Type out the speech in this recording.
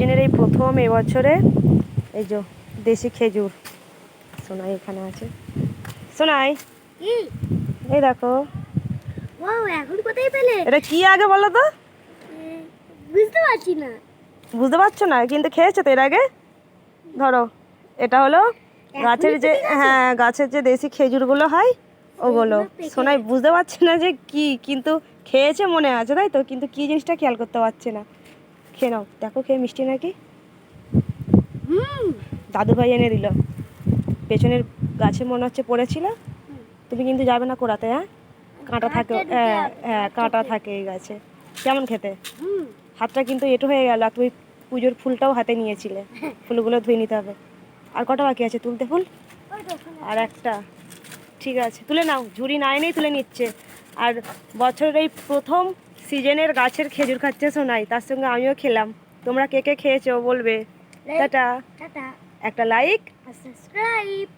সিজনের এই প্রথম এবছরে এই যে দেশি খেজুর। সোনাই এখানে আছে। সোনাই এই দেখো, এখন কোথায় পেলে? এটা কি আগে বলো তো? বুঝতে পারছি না। বুঝতে পারছো না, কিন্তু খেয়েছো তো এর আগে। ধরো, এটা হলো গাছের যে, হ্যাঁ গাছের যে দেশি খেজুরগুলো হয় ওগুলো। সোনাই বুঝতে পারছে না যে কি, কিন্তু খেয়েছে মনে আছে তাই তো, কিন্তু কি জিনিসটা খেয়াল করতে পারছে না। খেয়ে নাও, দেখো খেয়ে মিষ্টি নাকি। দাদু ভাই এনে দিল, পেছনের গাছে মনে হচ্ছে পড়েছিল। তুমি কিন্তু যাবে না কোড়াতে, হ্যাঁ কাঁটা থাকে, হ্যাঁ হ্যাঁ কাঁটা থাকে এই গাছে। কেমন খেতে? হাতটা কিন্তু এঁটো হয়ে গেল, আর তুমি পুজোর ফুলটাও হাতে নিয়েছিলে। ফুলগুলো ধুয়ে নিতে হবে। আর কটা বাকি আছে তুলতে ফুল? আর একটা। ঠিক আছে, তুলে নাও। ঝুড়ি নাই নেই তুলে নিচ্ছে। আর বছরের এই প্রথম সিজনের গাছের খেজুর খাচ্ছে সোনাই, তার সঙ্গে আমিও খেলাম। তোমরা কে কে খেয়েছো বলবে। টাটা। টাটা। একটা লাইক সাবস্ক্রাইব।